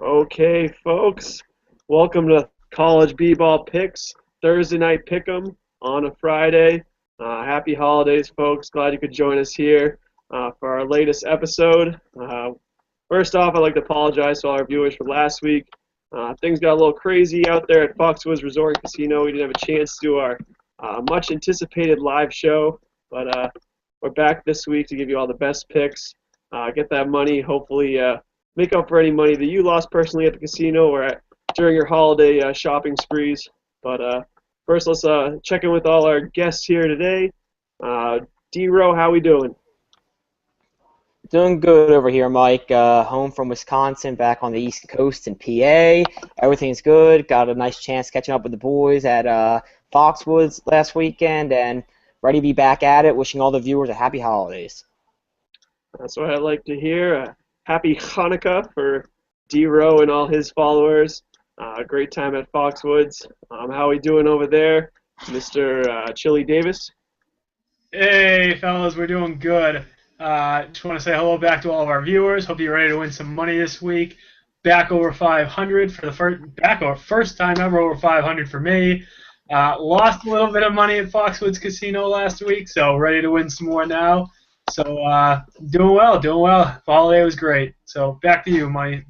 Okay, folks, welcome to College B-Ball Picks, Thursday night pick'em on a Friday. Happy holidays, folks. Glad you could join us here for our latest episode. First off, I'd like to apologize to all our viewers for last week. Things got a little crazy out there at Foxwoods Resort and Casino. We didn't have a chance to do our much anticipated live show, but we're back this week to give you all the best picks. Get that money, hopefully make up for any money that you lost personally at the casino or during your holiday shopping sprees. But first, let's check in with all our guests here today. D-Row, how we doing? Doing good over here, Mike. Home from Wisconsin, back on the East Coast in PA. Everything's good. Got a nice chance catching up with the boys at Foxwoods last weekend, and ready to be back at it. Wishing all the viewers a happy holidays. That's what I'd like to hear. Happy Hanukkah for D-Row and all his followers. Great time at Foxwoods. How we doing over there, Mr. Chili Davis? Hey, fellas, we're doing good. Just want to say hello back to all of our viewers. Hope you're ready to win some money this week. Back over 500 for the first time ever over 500 for me. Lost a little bit of money at Foxwoods Casino last week, so ready to win some more now. So doing well, doing well. The holiday was great. So back to you, Mike.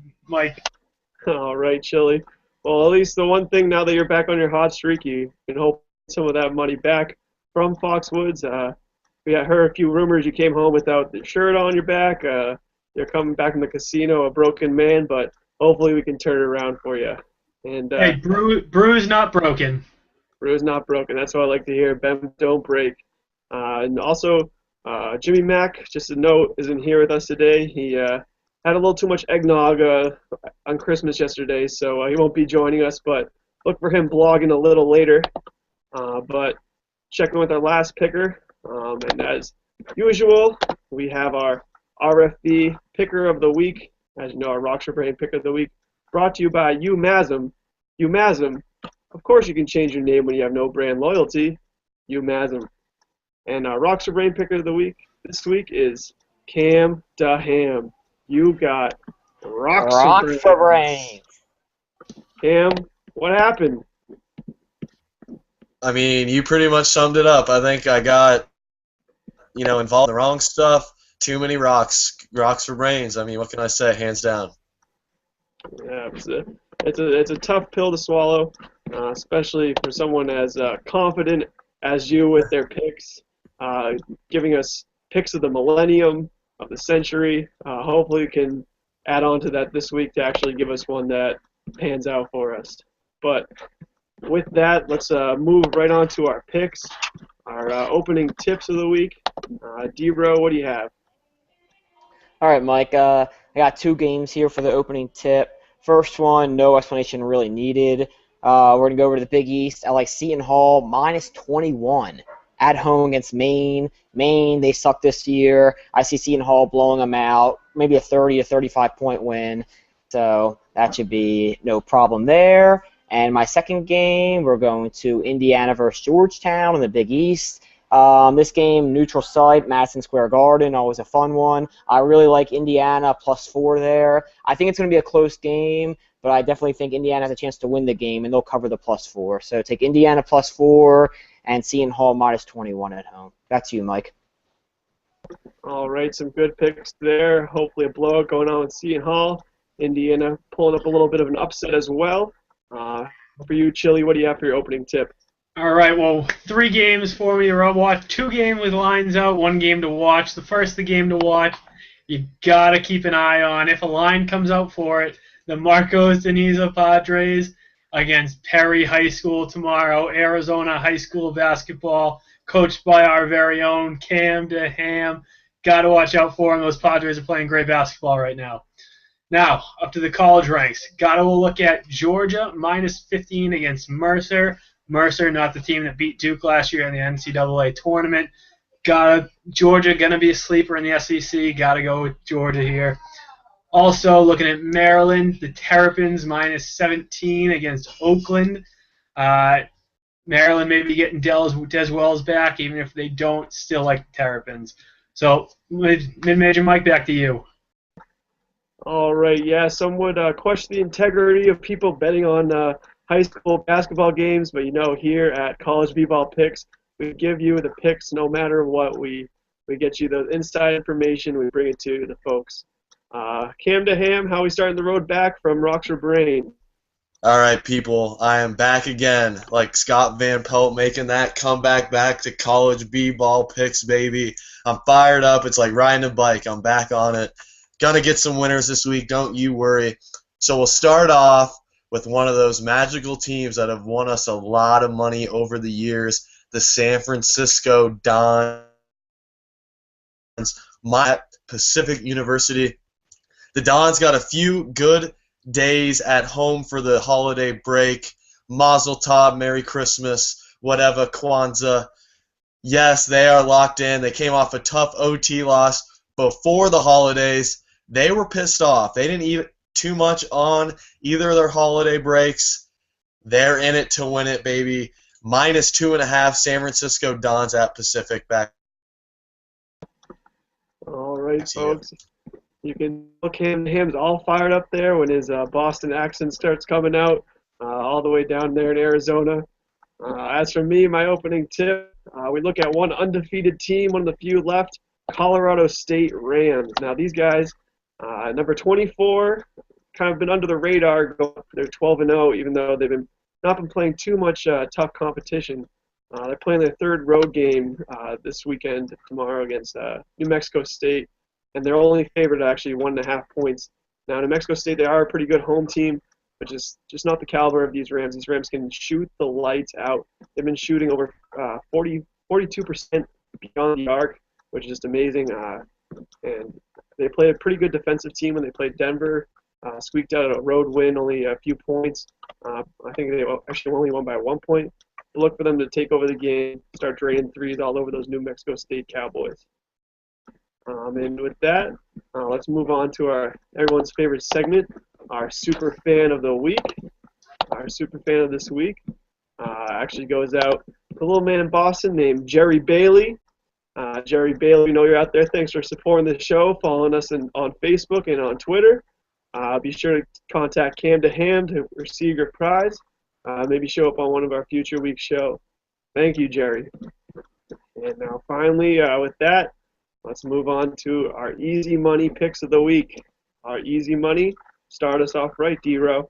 All right, Chili. Well, at least the one thing now that you're back on your hot streak, you can hope some of that money back from Foxwoods. We heard a few rumors you came home without the shirt on your back. You're coming back from the casino a broken man, but hopefully we can turn it around for you. And Hey, bruise not broken. Bruise not broken. That's what I like to hear. Bend don't break. And also, Jimmy Mack, just a note, isn't here with us today. He had a little too much eggnog on Christmas yesterday, so he won't be joining us, but look for him blogging a little later. But checking with our last picker, and as usual, we have our RFB Picker of the Week, as you know, our Rockshire Brain Picker of the Week, brought to you by UMASM. UMASM, of course you can change your name when you have no brand loyalty. UMASM. And our Rockshire Brain Picker of the Week this week is Cam Daham. You got Rock for brains. Cam, what happened? I mean, you pretty much summed it up. I think I got, involved in the wrong stuff. Too many rocks for brains. I mean, what can I say? Hands down. Yeah, it's a tough pill to swallow, especially for someone as confident as you with their picks, giving us picks of the millennium, of the century. Hopefully, you can add on to that this week to actually give us one that pans out for us. But with that, let's move right on to our picks, our opening tips of the week. D-Bro, what do you have? All right, Mike. I got two games here for the opening tip. First one, no explanation really needed. We're going to go over to the Big East. I like Seton Hall minus 21 at home against Maine. Maine, they suck this year. I see Seton Hall blowing them out, maybe a 30 to 35 point win. So that should be no problem there. And my second game, we're going to Indiana versus Georgetown in the Big East. This game, neutral site, Madison Square Garden, always a fun one. I really like Indiana +4 there. I think it's going to be a close game, but I definitely think Indiana has a chance to win the game, and they'll cover the +4. So take Indiana +4 and Seton Hall minus 21 at home. Back to you, Mike. All right, some good picks there. Hopefully a blowout going on with Seton Hall. Indiana pulling up a little bit of an upset as well. For you, Chili, what do you have for your opening tip? All right, well, 3 games for me to watch. 2 games with lines out, 1 game to watch. The game to watch, you got to keep an eye on. If a line comes out for it, the Marcos Deniza Padres against Perry High School tomorrow, Arizona High School basketball, coached by our very own Cam Daham. Got to watch out for them. Those Padres are playing great basketball right now. Now, up to the college ranks. Got to look at Georgia minus 15 against Mercer. Mercer, not the team that beat Duke last year in the NCAA tournament. Georgia going to be a sleeper in the SEC. Got to go with Georgia here. Also, looking at Maryland, the Terrapins minus 17 against Oakland. Maryland may be getting Des Wells back, even if they don't, still like the Terrapins. So, mid-major Mike, back to you. All right, yeah, some would question the integrity of people betting on high school basketball games, but here at College B-Ball Picks, we give you the picks no matter what. We get you the inside information, we bring it to the folks. Cam to Ham, how we starting the road back from Rockford Brain? All right, people, I am back again, like Scott Van Pelt making that comeback back to college b-ball picks, baby. I'm fired up. It's like riding a bike. I'm back on it. Gonna get some winners this week. Don't you worry. So we'll start off with one of those magical teams that have won us a lot of money over the years, the San Francisco Dons, my Pacific University. The Dons got a few good days at home for the holiday break. Mazel Tov, Merry Christmas, whatever, Kwanzaa. Yes, they are locked in. They came off a tough OT loss before the holidays. They were pissed off. They didn't eat too much on either of their holiday breaks. They're in it to win it, baby. -2.5 San Francisco Dons at Pacific. Back All right, to you. folks. You can look him's all fired up there when his Boston accent starts coming out, all the way down there in Arizona. As for me, my opening tip, we look at one undefeated team, one of the few left, Colorado State Rams. Now these guys, number 24, kind of been under the radar. They're 12-0, even though they've not been playing too much tough competition. They're playing their third road game this weekend, tomorrow against New Mexico State, and they're only favored at actually 1.5 points. Now, New Mexico State, they are a pretty good home team, but just not the caliber of these Rams. These Rams can shoot the lights out. They've been shooting over 42% beyond the arc, which is just amazing. And they played a pretty good defensive team when they played Denver. Squeaked out a road win, only a few points. I think they actually only won by 1 point. Look for them to take over the game, start draining threes all over those New Mexico State Cowboys. And with that, let's move on to everyone's favorite segment, our Super Fan of the Week. Our Super Fan of this week actually goes out to a little man in Boston named Jerry Bailey. Jerry Bailey, we know you're out there. Thanks for supporting the show, following us on Facebook and on Twitter. Be sure to contact Cam to Ham to receive your prize. Maybe show up on one of our future week show. Thank you, Jerry. And now finally, with that, let's move on to our easy money picks of the week. Our easy money, start us off right, D-Row.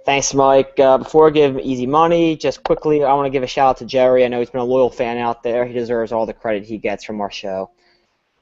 Thanks, Mike. Before I give easy money, just quickly, I want to give a shout out to Jerry. I know he's been a loyal fan out there. He deserves all the credit he gets from our show.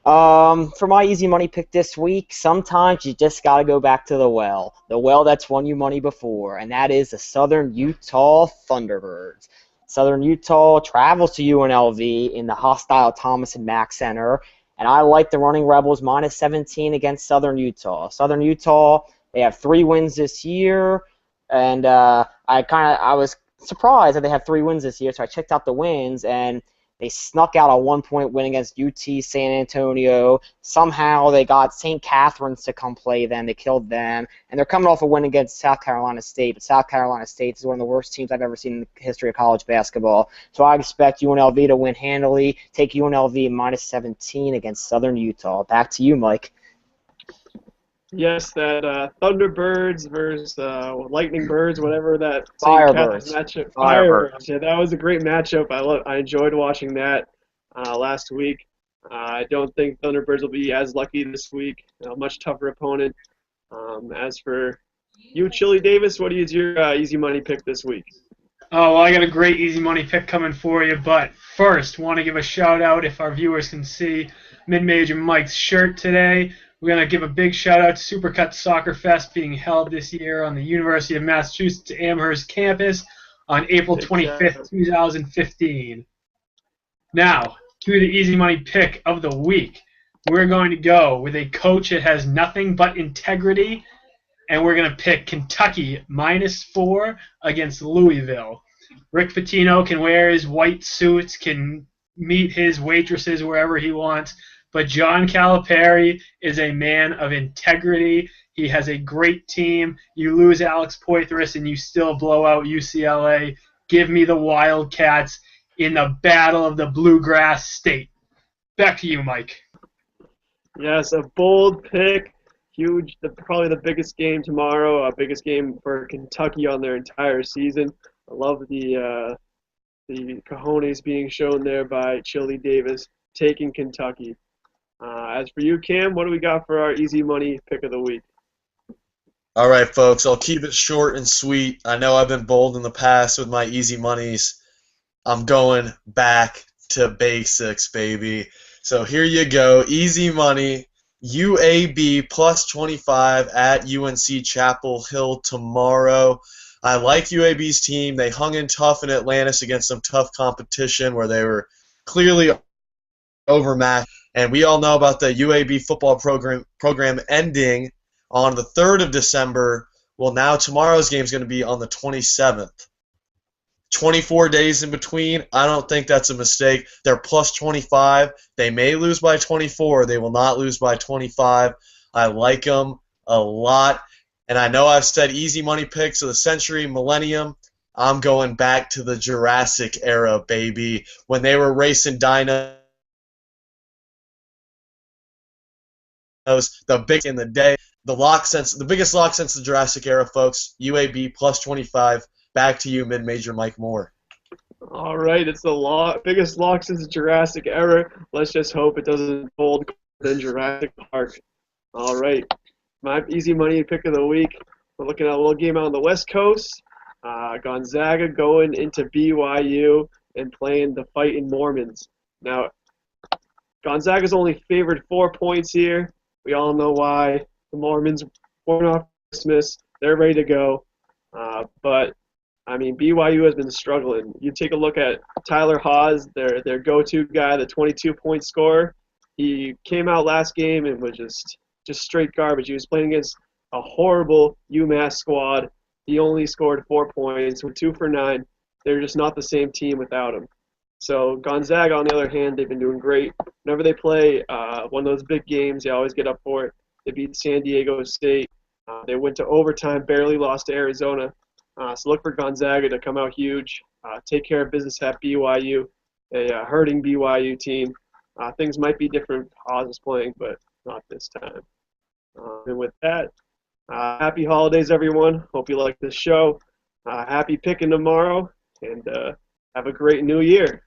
For my easy money pick this week, sometimes you just got to go back to the well that's won you money before, and that is the Southern Utah Thunderbirds. Southern Utah travels to UNLV in the hostile Thomas and Mack Center, and I like the Running Rebels -17 against Southern Utah. Southern Utah, they have 3 wins this year, and I was surprised that they have 3 wins this year, so I checked out the wins, and they snuck out a 1-point win against UT San Antonio. Somehow they got St. Catherine's to come play them. They killed them. And they're coming off a win against South Carolina State. But South Carolina State is one of the worst teams I've ever seen in the history of college basketball. So I expect UNLV to win handily. Take UNLV -17 against Southern Utah. Back to you, Mike. Yes, that Thunderbirds versus Lightning Birds, whatever that Firebirds. matchup. Firebirds. Yeah, that was a great matchup. I enjoyed watching that last week. I don't think Thunderbirds will be as lucky this week. A much tougher opponent. As for you, Chili Davis, what is your easy money pick this week? Oh, well, I got a great easy money pick coming for you, but first, want to give a shout out, if our viewers can see Mid-Major Mike's shirt today. We're going to give a big shout out to Supercut Soccer Fest being held this year on the University of Massachusetts Amherst campus on April 25th, 2015. Now, to the easy money pick of the week. We're going to go with a coach that has nothing but integrity, and we're going to pick Kentucky -4 against Louisville. Rick Pitino can wear his white suits, can meet his waitresses wherever he wants, but John Calipari is a man of integrity. He has a great team. You lose Alex Poitras and you still blow out UCLA. Give me the Wildcats in the battle of the Bluegrass State. Back to you, Mike. Yes, a bold pick. probably the biggest game tomorrow, biggest game for Kentucky on their entire season. I love the cojones being shown there by Chili Davis taking Kentucky. As for you, Cam, what do we got for our easy money pick of the week? All right, folks, I'll keep it short and sweet. I know I've been bold in the past with my easy monies. I'm going back to basics, baby. So here you go. Easy money. UAB plus 25 at UNC Chapel Hill tomorrow. I like UAB's team. They hung in tough in Atlantis against some tough competition where they were clearly overmatched. And we all know about the UAB football program ending on the 3rd of December. Well, now tomorrow's game is going to be on the 27th. 24 days in between, I don't think that's a mistake. They're plus 25. They may lose by 24. They will not lose by 25. I like them a lot. And I know I've said easy money picks of the century, millennium. I'm going back to the Jurassic era, baby, when they were racing dinos. The big in the day. The biggest lock since the Jurassic era, folks. UAB plus 25. Back to you, mid-major Mike Moore. All right, it's the biggest lock since Jurassic era. Let's just hope it doesn't hold than Jurassic Park. All right, my easy money pick of the week. We're looking at a little game out on the West Coast. Gonzaga going into BYU and playing the Fighting Mormons. Now, Gonzaga's only favored 4 points here. We all know why. The Mormons went off Christmas. They're ready to go. But I mean, BYU has been struggling. You take a look at Tyler Haws, their go-to guy, the 22-point scorer. He came out last game and was just straight garbage. He was playing against a horrible UMass squad. He only scored 4 points. We're 2 for 9. They're just not the same team without him. So Gonzaga, on the other hand, they've been doing great. Whenever they play one of those big games, they always get up for it. They beat San Diego State. They went to overtime, barely lost to Arizona. So look for Gonzaga to come out huge, take care of business at BYU, a hurting BYU team. Things might be different. Haws is playing, but not this time. And with that, happy holidays, everyone. Hope you like this show. Happy picking tomorrow, and have a great new year.